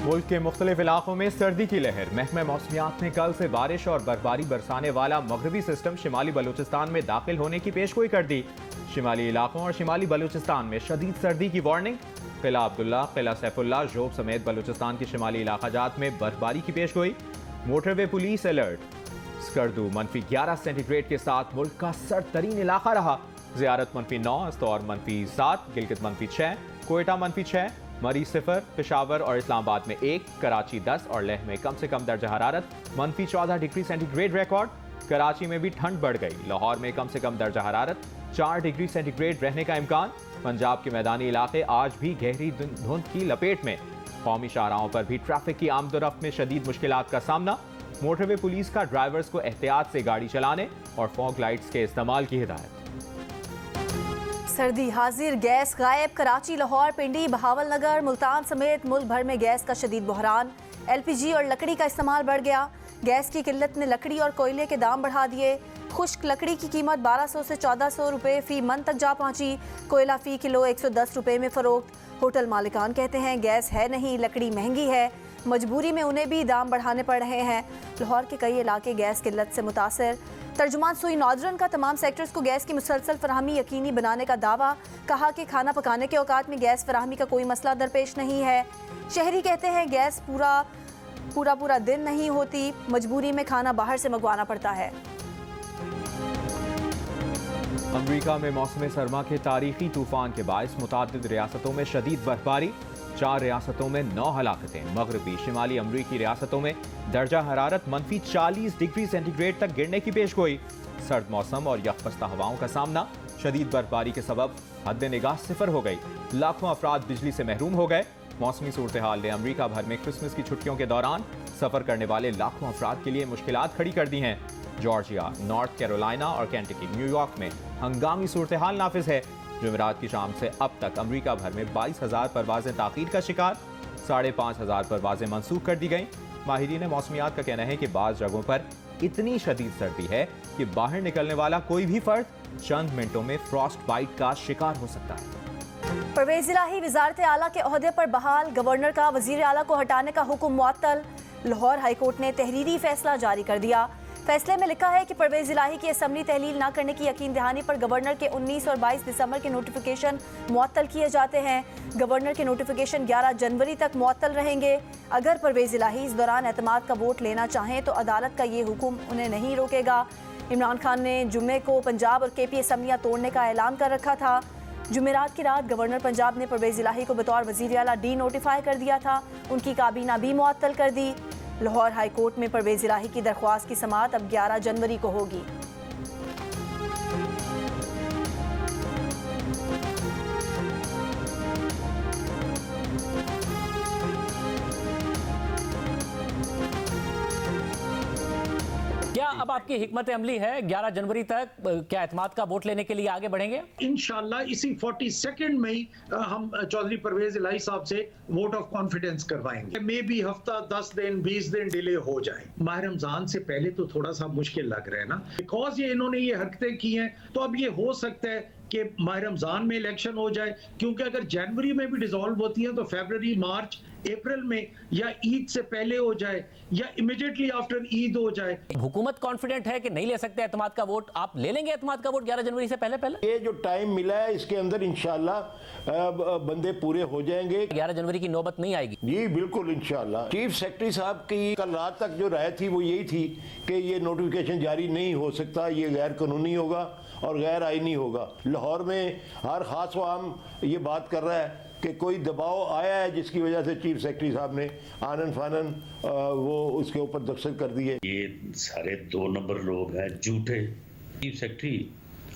मुल्क के मुख्तलिफ इलाकों में सर्दी की लहर। महकमा मौसमियात ने कल से बारिश और बर्फबारी बरसाने वाला मगरबी सिस्टम शिमाली बलूचिस्तान में दाखिल होने की पेशगोई कर दी। शिमाली इलाकों और शिमाली बलूचिस्तान में शदीद सर्दी की वार्निंग। किला अब्दुल्ला, किला सैफुल्ला, जोब समेत बलूचिस्तान के शिमाली इलाकाजात में बर्फबारी की पेशगोई। Motorway police alert. Skardu -11 centigrade के साथ मुल्क का सर्द तरीन इलाका रहा। ज़ियारत -9, अस्तौर -7, गिलगित -6, कोयटा -6, मरी 0, पेशावर और इस्लामाबाद में 1, कराची 10 और लेह में कम से कम दर्जा हरारत -14 डिग्री सेंटीग्रेड रिकॉर्ड। कराची में भी ठंड बढ़ गई। लाहौर में कम से कम दर्जा हरारत 4 डिग्री सेंटीग्रेड रहने का इम्कान। पंजाब के मैदानी इलाके आज भी गहरी धुंध की लपेट में। कौमी शाहराहों पर भी ट्रैफिक की आमदोरफ्त में शदीद मुश्किलात का सामना। मोटरवे पुलिस का ड्राइवर्स को एहतियात से गाड़ी चलाने और फॉग लाइट्स के इस्तेमाल की हिदायत। सर्दी हाजिर, गैस गायब। कराची, लाहौर, पिंडी, बहावलनगर, मुल्तान समेत मुल्क भर में गैस का शदीद बहरान। LPG और लकड़ी का इस्तेमाल बढ़ गया। गैस की किल्लत ने लकड़ी और कोयले के दाम बढ़ा दिए। खुश्क लकड़ी की कीमत 1200 से 1400 रुपये फी मन तक जा पहुंची। कोयला फी किलो 110 रुपये में फरोख्त। होटल मालिकान कहते हैं गैस है नहीं, लकड़ी महंगी है, मजबूरी में उन्हें भी दाम बढ़ाने पड़ रहे हैं। लाहौर के कई इलाके गैस किल्लत से मुतासर। तर्जुमान सुई नॉर्दर्न का तमाम सेक्टर्स को गैस की मुसलसल फराहमी यकीनी बनाने का दावा। कहा कि खाना पकाने के औकात में गैस फराहमी का कोई मसला दरपेश नहीं है। शहरी कहते हैं गैस पूरा दिन नहीं होती, मजबूरी में खाना बाहर से मंगवाना पड़ता है। अमरीका में मौसम सरमा के तारीखी तूफान के बायस मुतादिद रियासतों में शदीद बर्फबारी। 4 रियासतों में 9 हलाकतें। मगरबी शिमाली अमरीकी रियासतों में दर्जा हरारत -40 डिग्री सेंटीग्रेड तक गिरने की पेशगोई। सर्द मौसम और यकपस्ता हवाओं का सामना। शदीद बर्फबारी के सबब हद निगाह 0 हो गई। लाखों अफराद बिजली से महरूम हो गए। मौसमी सूरत हाल ने अमरीका भर में क्रिसमस की छुट्टियों के दौरान सफर करने वाले लाखों अफराद के लिए मुश्किलात खड़ी कर दी हैं। जॉर्जिया, नॉर्थ कैरोलिना और कैंटकी, न्यूयॉर्क में हंगामी सूरत हाल नाफिज है। जुमेरात की शाम से अब तक अमरीका भर में 22,000 परवाजें ताखीर का शिकार। 5,500 परवाजें मनसूख कर दी गईं। माहिरीन मौसमियात का कहना है कि बाज़ जगहों पर इतनी शदीद सर्दी है कि बाहर निकलने वाला कोई भी फर्द चंद मिनटों में फ्रॉस्ट बाइट का शिकार हो सकता है। परवेज इलाही वज़ारत आला के ओहदे पर बहाल। गवर्नर का वज़ीर आला को हटाने का हुक्म मुअत्तल। लाहौर हाईकोर्ट ने तहरीरी फैसला जारी कर दिया। फैसले में लिखा है कि परवेज इलाही की असम्बली तहलील न करने की यकीन दहानी पर गवर्नर के 19 और 22 दिसंबर के नोटिफिकेशन मुअत्तल किए जाते हैं। गवर्नर के नोटिफिकेशन 11 जनवरी तक मुअत्तल रहेंगे। अगर परवेज इलाही इस दौरान एतमाद का वोट लेना चाहें तो अदालत का ये हुक्म उन्हें नहीं रोकेगा। इमरान खान ने जुम्मे को पंजाब और KP असम्बलियाँ तोड़ने का ऐलान कर रखा था। जुमेरात की रात गवर्नर पंजाब ने परवेज इलाही को बतौर वज़ीर आला डी नोटिफाई कर दिया था। उनकी काबीना भी मुअत्तल कर दी। लाहौर हाई कोर्ट में परवेज इलाही की दरख्वास्त की समाअत अब 11 जनवरी को होगी। क्या अब आपकी हिकमत अमली है 11 जनवरी तक क्या एतमाद का वोट लेने के लिए आगे बढ़ेंगे? इंशाल्लाह इसी 42nd में ही हम चौधरी परवेज इलाही साहब से वोट ऑफ कॉन्फिडेंस करवाएंगे। मे भी हफ्ता 10 दिन 20 दिन डिले हो जाए। माह रमजान से पहले तो थोड़ा सा मुश्किल लग रहा है ना, बिकॉज ये इन्होंने ये हरकतें की हैं। तो अब ये हो सकता है कि माह रमजान में इलेक्शन हो जाए, क्योंकि अगर जनवरी में भी डिसॉल्व होती हैं तो फरवरी, मार्च, अप्रैल में या ईद से पहले हो जाए या इमीडिएटली आफ्टर ईद हो जाए। हुकूमत कॉन्फिडेंट है कि नहीं ले सकते एतमाद का वोट? आप ले लेंगे एतमाद का वोट 11 जनवरी से पहले? ये जो टाइम मिला है इसके अंदर इंशाल्लाह बंदे पूरे हो जाएंगे। 11 जनवरी की नौबत नहीं आएगी? जी बिल्कुल इंशाल्लाह। चीफ सेक्रेटरी साहब की कल रात तक जो राय थी वो यही थी कि ये नोटिफिकेशन जारी नहीं हो सकता, ये गैर कानूनी होगा और गैर आईनी होगा। लाहौर में हर खास आम ये बात कर रहा है कि कोई दबाव आया है जिसकी वजह से चीफ सेक्रेटरी साहब ने आनन फानन वो उसके ऊपर दस्तखत कर दिए। ये सारे 2 नंबर लोग हैं, झूठे। चीफ सेक्रेटरी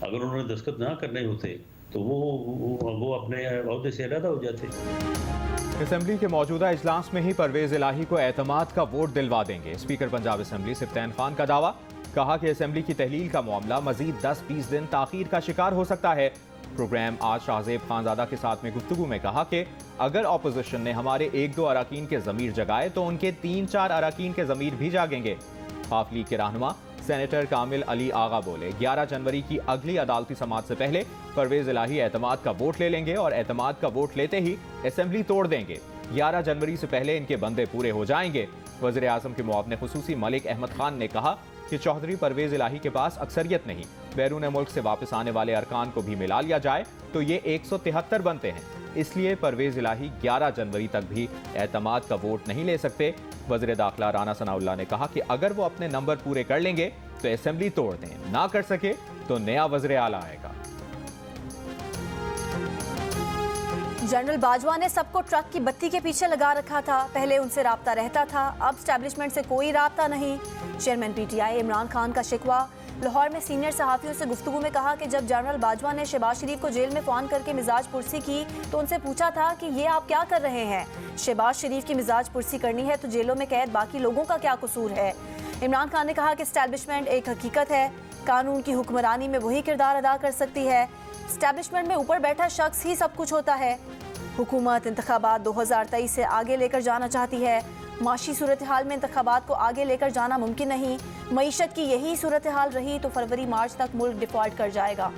अगर उन्होंने दस्तखत ना करने होते तो वो अपने अहदे से अलग हो जाते। असेंबली के मौजूदा इजलास में ही परवेज इलाही को एतमाद का वोट दिलवा देंगे। स्पीकर पंजाब असेंबली सिफ्तैन खान का दावा। कहा कि असेंबली की तहलील का मामला मजीद 10-20 दिन ताखीर का शिकार हो सकता है। प्रोग्राम आज शाहजेब खानजादा के साथ में गुफ्तगू में कहा कि अगर ऑपोजिशन ने हमारे 1-2 अराकीन के ज़मीर जगाए तो उनके 3-4 अराकीन के ज़मीर भी जागेंगे। हाफ लीग के रहनुमा सेनेटर कामिल अली आगा बोले, 11 जनवरी की अगली अदालती समाअत से पहले परवेज इलाही एतमाद का वोट ले लेंगे और एतमाद का वोट लेते ही असेंबली तोड़ देंगे। 11 जनवरी से पहले इनके बंदे पूरे हो जाएंगे। वज़ीर आज़म के मुआवने खुसूसी मलिक अहमद खान ने कहा कि चौधरी परवेज इलाही के पास अक्सरियत नहीं, बैरून मुल्क से वापस आने वाले अरकान को भी मिला लिया जाए तो ये 173 बनते हैं, इसलिए परवेज इलाही 11 जनवरी तक भी एतमाद का वोट नहीं ले सकते। वज़ीर दाखिला राना सनाउल्लाह ने कहा कि अगर वो अपने नंबर पूरे कर लेंगे तो असेंबली तोड़ दें, ना कर सके तो नया वज़ीर आला आएगा। जनरल बाजवा ने सबको ट्रक की बत्ती के पीछे लगा रखा था। पहले उनसे राब्ता रहता था, अब स्टैब्लिशमेंट से कोई राब्ता नहीं। चेयरमैन पीटीआई इमरान खान का शिकवा। लाहौर में सीनियर सहाफ़ियों से गुफ्तगू में कहा कि जब जनरल बाजवा ने शहबाज शरीफ को जेल में फ़ोन करके मिजाज पुरसी की तो उनसे पूछा था कि ये आप क्या कर रहे हैं। शहबाज शरीफ की मिजाज पुरसी करनी है तो जेलों में कैद बाकी लोगों का क्या कसूर है। इमरान खान ने कहा कि स्टैब्लिशमेंट एक हकीकत है, कानून की हुक्मरानी में वही किरदार अदा कर सकती है। स्टैब्लिशमेंट में ऊपर बैठा शख्स ही सब कुछ होता है। हुकूमत इंतखाबात 2023 से आगे लेकर जाना चाहती है। माशी सूरत हाल में इंतखाबात को आगे लेकर जाना मुमकिन नहीं। मईशत की यही सूरत हाल रही तो फरवरी मार्च तक मुल्क डिफॉल्ट कर जाएगा।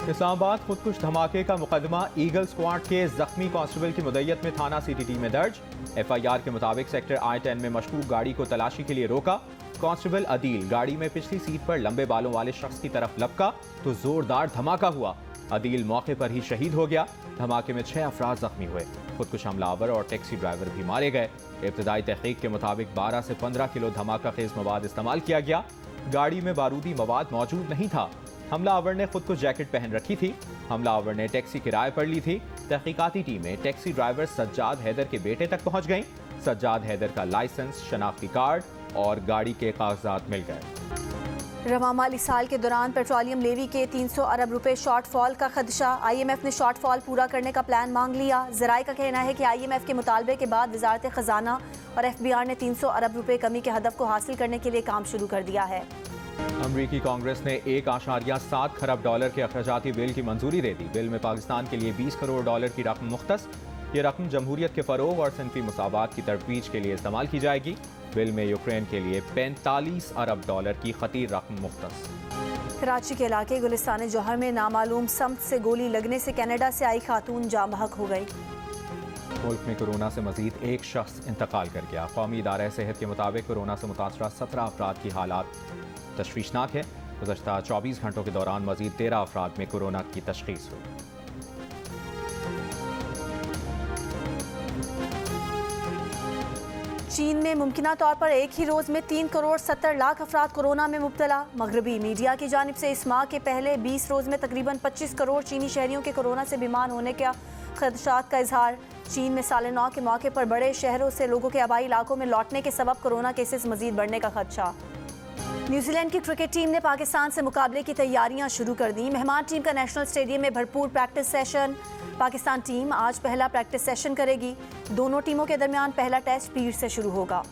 इस्लामाबाद खुदकुश धमाके का मुकदमा ईगल स्क्वाड के जख्मी कांस्टेबल की मुद्दत में थाना CTT में दर्ज। FIR के मुताबिक सेक्टर I-10 में मशकूक गाड़ी को तलाशी के लिए रोका। कांस्टेबल अदील गाड़ी में पिछली सीट पर लंबे बालों वाले शख्स की तरफ लपका तो जोरदार धमाका हुआ। अदील मौके पर ही शहीद हो गया। धमाके में 6 अफराद जख्मी हुए। खुदकुश हमलावर और टैक्सी ड्राइवर भी मारे गए। इब्तदाई तहकीक के मुताबिक 12 से 15 किलो धमाका खेज मवाद इस्तेमाल किया गया। गाड़ी में बारूदी मवाद मौजूद नहीं था। हमलावर ने खुद को जैकेट पहन रखी थी। हमलावर ने टैक्सी किराए पर ली थी। तहकीकाती टीमें टैक्सी ड्राइवर सज्जाद हैदर के बेटे तक पहुंच गईं। सज्जाद हैदर का लाइसेंस, शनाख्ती कार्ड और गाड़ी के कागजात मिल गए। रवा माली साल के दौरान पेट्रोलियम लेवी के 300 अरब रुपए शॉर्टफॉल का खदशा। IMF ने शॉर्टफॉल पूरा करने का प्लान मांग लिया। ज़राए का कहना है कि IMF के मुतालबे के बाद वजारत खजाना और FBR ने 300 अरब रुपए कमी के हदफ को हासिल करने के लिए काम शुरू कर दिया है। अमरीकी कांग्रेस ने $1.7 खरब के अखराजाती बिल की मंजूरी दे दी। बिल में पाकिस्तान के लिए $20 करोड़ की रकम मुख्तस। ये रकम जमहूरियत के फ़रोग और सिनफी मसावात की तरवीज के लिए इस्तेमाल की जाएगी। बिल में यूक्रेन के लिए $45 अरब की खतीर रकम मुख्तस। कराची के इलाके गुलिस्तान जौहर में नामालूम समत से गोली लगने से कनाडा से आई खातून जाँ बहक हो गई। मुल्क में कोरोना से मजीद एक शख्स इंतकाल कर गया। कौमी इदारा सेहत के मुताबिक कोरोना से मुतासरा 17 अफराद की हालात तशवीशनाक है। गुज़श्ता 24 घंटों के दौरान मजीद 13 अफराद में कोरोना की तशखीस हुई। चीन में मुमकिना तौर पर एक ही रोज़ में 3 करोड़ 70 लाख अफराद कोरोना में मुब्तला। मगरबी मीडिया की जानिब से इस माह के पहले 20 रोज़ में तकरीबन 25 करोड़ चीनी शहरियों के कोरोना से बीमार होने का खदशात का इजहार। चीन में साल नौ के मौके पर बड़े शहरों से लोगों के आबाई इलाकों में लौटने के सबब कोरोना केसेस मजीद बढ़ने का खदशा। न्यूजीलैंड की क्रिकेट टीम ने पाकिस्तान से मुकाबले की तैयारियां शुरू कर दी। मेहमान टीम का नेशनल स्टेडियम में भरपूर प्रैक्टिस सेशन। पाकिस्तान टीम आज पहला प्रैक्टिस सेशन करेगी। दोनों टीमों के दरमियान पहला टेस्ट पीर से शुरू होगा।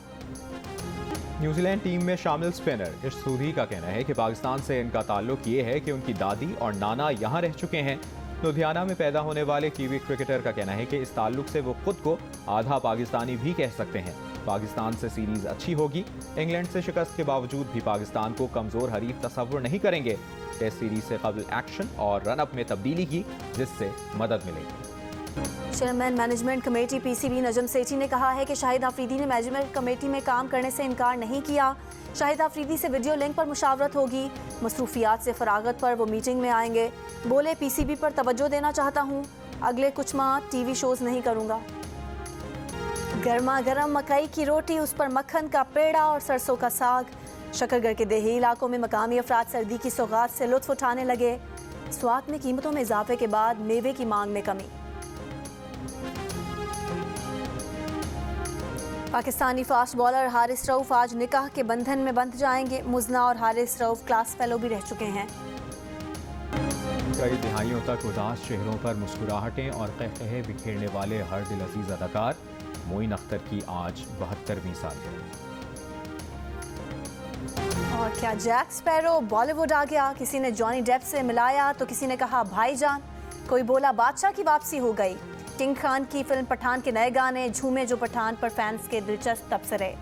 न्यूजीलैंड टीम में शामिल स्पिनर इश सूदी का कहना है कि पाकिस्तान से इनका ताल्लुक ये है कि उनकी दादी और नाना यहाँ रह चुके हैं। लुधियाना में पैदा होने वाले कीवी क्रिकेटर का कहना है कि इस ताल्लुक से वो खुद को आधा पाकिस्तानी भी कह सकते हैं। पाकिस्तान से सीरीज अच्छी होगी। इंग्लैंड से शिकस्त के बावजूद भी पाकिस्तान को कमजोर हरीफ तस्वुर नहीं करेंगे। टेस्ट सीरीज से कबल एक्शन और रनअप में तब्दीली की, जिससे मदद मिलेगी। Chairman management committee PCB Najam Sethi ने कहा है कि शाहिद आफरीदी ने मैनेजमेंट कमेटी में काम करने से इनकार नहीं किया। शाहिद आफरीदी से वीडियो लिंक पर मुशावरत होगी। मसरूफियात से फरागत पर वो मीटिंग में आएंगे। बोले PCB पर तवज्जो देना चाहता हूँ, अगले कुछ माह TV शोज नहीं करूँगा। गर्मा गर्म मकई की रोटी, उस पर मक्खन का पेड़ा और सरसों का साग। शकरगढ़ के देही इलाकों में मकामी अफराद सर्दी की सौगात से लुत्फ उठाने लगे। स्वाद में कीमतों में इजाफे के बाद मेवे की मांग में कमी। पाकिस्तानी फास्ट बॉलर हारिस रऊफ आज निकाह के बंधन में बंध जाएंगे। मुजना और हारिस रऊफ क्लास फेलो भी रह चुके हैं। कई दिहाइयों तक उदास चेहरों पर मुस्कुराहटें और कहकहे बिखेरने वाले हर दिल अजीज अदाकार मोइन अख्तर की आज 72वीं सालगिरह। और क्या जैक स्पैरो बॉलीवुड आ गया? किसी ने जॉनी डेप से मिलाया तो किसी ने कहा भाईजान। कोई बोला बादशाह की वापसी हो गई। किंग खान की फिल्म पठान के नए गाने झूमे जो पठान पर फैंस के दिलचस्प तबसरे।